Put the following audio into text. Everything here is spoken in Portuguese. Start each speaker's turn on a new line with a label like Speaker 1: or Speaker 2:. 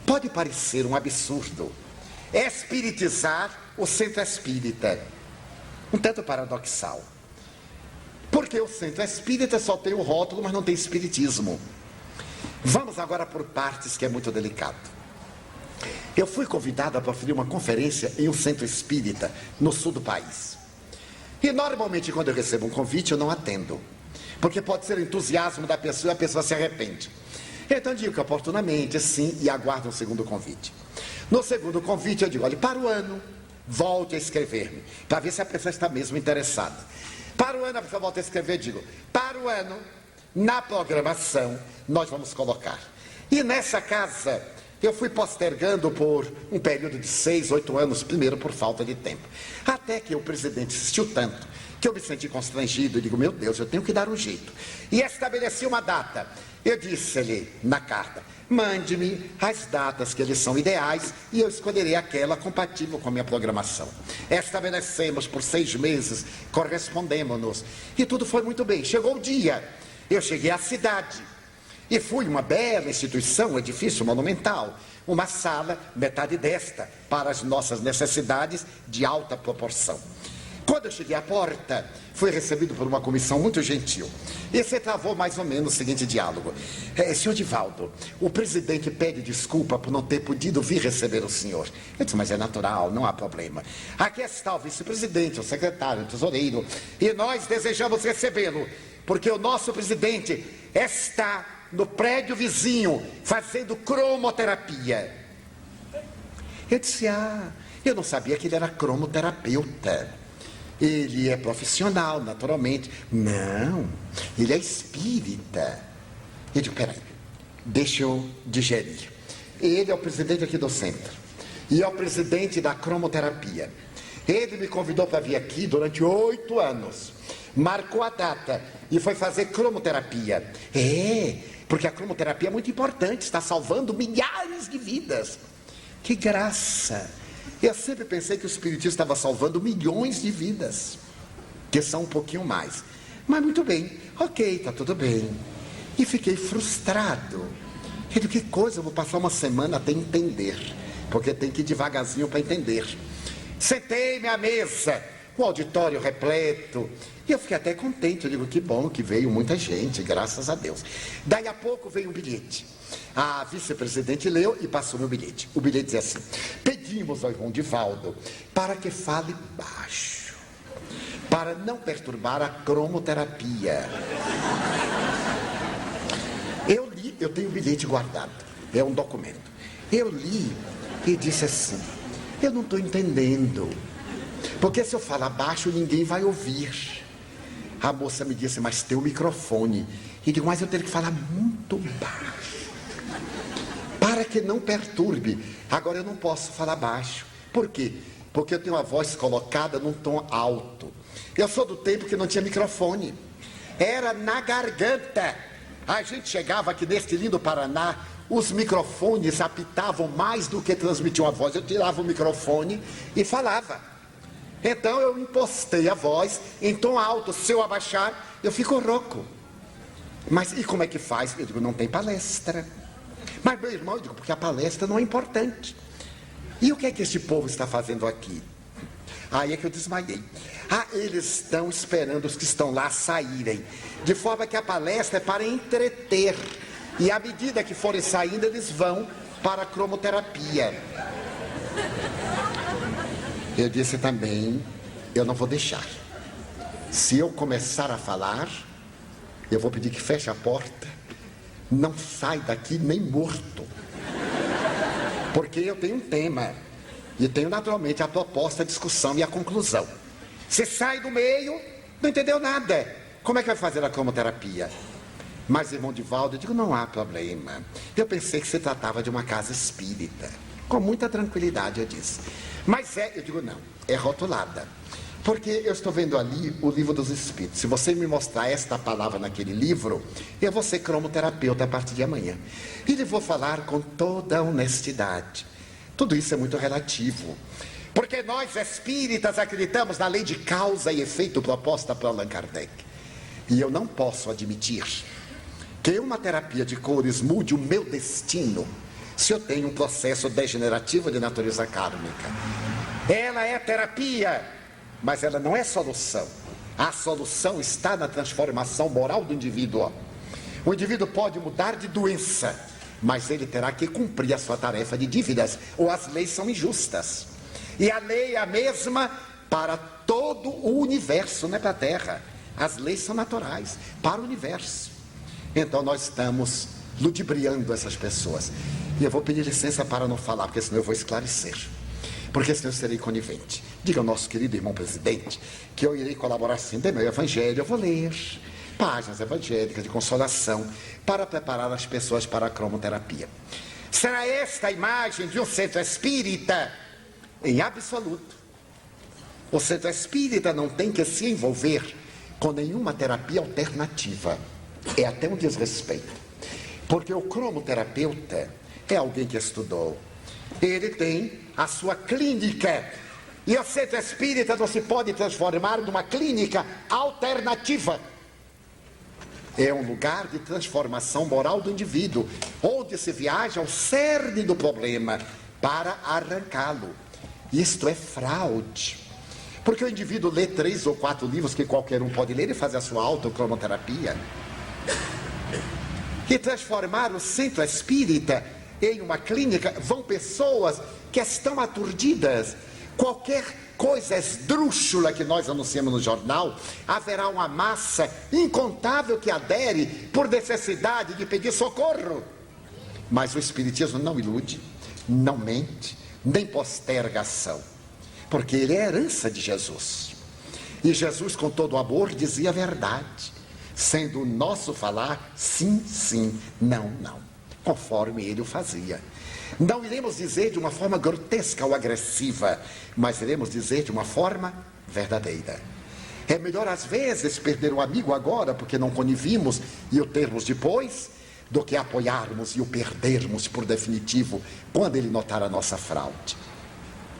Speaker 1: Pode parecer um absurdo espiritizar o centro espírita, um tanto paradoxal, porque o centro espírita só tem o rótulo, mas não tem espiritismo. Vamos agora por partes, que é muito delicado. Eu fui convidado a proferir uma conferência em um centro espírita no sul do país, e normalmente quando eu recebo um convite eu não atendo, porque pode ser o entusiasmo da pessoa e a pessoa se arrepende. Então eu digo que oportunamente sim, e aguardo um segundo convite. No segundo convite eu digo: olha, para o ano volte a escrever-me, para ver se a pessoa está mesmo interessada. Para o ano a pessoa volta a escrever, digo: para o ano, na programação nós vamos colocar. E nessa casa eu fui postergando por um período de 6, 8 anos, primeiro por falta de tempo, até que o presidente insistiu tanto que eu me senti constrangido e digo: meu Deus, eu tenho que dar um jeito. E estabeleci uma data. Eu disse-lhe na carta: mande-me as datas que lhes são ideais e eu escolherei aquela compatível com a minha programação. Estabelecemos por 6 meses, correspondemos-nos e tudo foi muito bem. Chegou o dia, eu cheguei à cidade e fui uma bela instituição, um edifício monumental, uma sala, metade desta, para as nossas necessidades de alta proporção. Quando eu cheguei à porta, fui recebido por uma comissão muito gentil. E se travou mais ou menos o seguinte diálogo: senhor Divaldo, o presidente pede desculpa por não ter podido vir receber o senhor. Eu disse: mas é natural, não há problema. Aqui está o vice-presidente, o secretário, o tesoureiro, e nós desejamos recebê-lo, porque o nosso presidente está no prédio vizinho fazendo cromoterapia. Eu disse: eu não sabia que ele era cromoterapeuta. Ele é profissional, naturalmente. Não, ele é espírita. Eu digo: peraí, deixa eu digerir. Ele é o presidente aqui do centro e é o presidente da cromoterapia. Ele me convidou para vir aqui durante 8 anos, marcou a data e foi fazer cromoterapia. Porque a cromoterapia é muito importante, está salvando milhares de vidas. Que graça! Eu sempre pensei que o espiritismo estava salvando milhões de vidas, que são um pouquinho mais. Mas muito bem, ok, está tudo bem. E fiquei frustrado. Eu digo: que coisa, eu vou passar uma semana até entender, porque tem que ir devagarzinho para entender. Sentei-me à mesa, o auditório repleto, e eu fiquei até contente. Eu digo: que bom que veio muita gente, graças a Deus. Daí a pouco veio um bilhete. A vice-presidente leu e passou meu bilhete. O bilhete dizia assim: pedimos ao irmão Divaldo para que fale baixo, para não perturbar a cromoterapia. Eu li, eu tenho o bilhete guardado, é um documento. Eu li e disse assim: eu não estou entendendo, porque se eu falar baixo ninguém vai ouvir. A moça me disse: mas tem o microfone. E digo: mas eu tenho que falar muito baixo, para que não perturbe. Agora eu não posso falar baixo. Por quê? Porque eu tenho a voz colocada num tom alto. Eu sou do tempo que não tinha microfone, era na garganta. A gente chegava aqui neste lindo Paraná, os microfones apitavam mais do que transmitiam a voz. Eu tirava o microfone e falava. Então eu impostei a voz em tom alto. Se eu abaixar, eu fico rouco. Mas e como é que faz? Eu digo: não tem palestra. Mas meu irmão, eu digo: porque a palestra não é importante. E o que é que este povo está fazendo aqui? Aí é que eu desmaiei. Eles estão esperando os que estão lá saírem, de forma que a palestra é para entreter, e à medida que forem saindo eles vão para a cromoterapia. Eu disse também: eu não vou deixar. Se eu começar a falar, eu vou pedir que feche a porta. Não sai daqui nem morto. Porque eu tenho um tema. E tenho naturalmente a proposta, a discussão e a conclusão. Você sai do meio, não entendeu nada. Como é que vai fazer a cromoterapia? Mas, irmão Divaldo, eu digo: não há problema. Eu pensei que se tratava de uma casa espírita. Com muita tranquilidade eu disse. Mas eu digo: não, é rotulada. Porque eu estou vendo ali o livro dos Espíritos. Se você me mostrar esta palavra naquele livro, eu vou ser cromoterapeuta a partir de amanhã. E lhe vou falar com toda a honestidade. Tudo isso é muito relativo. Porque nós espíritas acreditamos na lei de causa e efeito proposta por Allan Kardec. E eu não posso admitir que uma terapia de cores mude o meu destino, se eu tenho um processo degenerativo de natureza kármica. Ela é terapia, mas ela não é solução. A solução está na transformação moral do indivíduo. O indivíduo pode mudar de doença, mas ele terá que cumprir a sua tarefa de dívidas, ou as leis são injustas. E a lei é a mesma para todo o universo, não é para a Terra. As leis são naturais para o universo. Então nós estamos ludibriando essas pessoas. E eu vou pedir licença para não falar, porque senão eu vou esclarecer. Porque senão eu serei conivente. Diga ao nosso querido irmão presidente que eu irei colaborar sim do meu evangelho. Eu vou ler páginas evangélicas de consolação para preparar as pessoas para a cromoterapia. Será esta a imagem de um centro espírita? Em absoluto. O centro espírita não tem que se envolver com nenhuma terapia alternativa. É até um desrespeito. Porque o cromoterapeuta é alguém que estudou. Ele tem a sua clínica. E o centro espírita não se pode transformar numa clínica alternativa. É um lugar de transformação moral do indivíduo, onde se viaja ao cerne do problema para arrancá-lo. Isto é fraude. Porque o indivíduo lê 3 ou 4 livros que qualquer um pode ler e fazer a sua autocromoterapia. E transformar o centro espírita em uma clínica, vão pessoas que estão aturdidas. Qualquer coisa esdrúxula que nós anunciamos no jornal, haverá uma massa incontável que adere por necessidade de pedir socorro. Mas o Espiritismo não ilude, não mente, nem posterga ação, porque ele é a herança de Jesus. E Jesus, com todo o amor, dizia a verdade, sendo o nosso falar sim, sim, não, não, conforme ele o fazia. Não iremos dizer de uma forma grotesca ou agressiva, mas iremos dizer de uma forma verdadeira. É melhor às vezes perder o amigo agora, porque não conivimos, e o termos depois, do que apoiarmos e o perdermos por definitivo, quando ele notar a nossa fraude.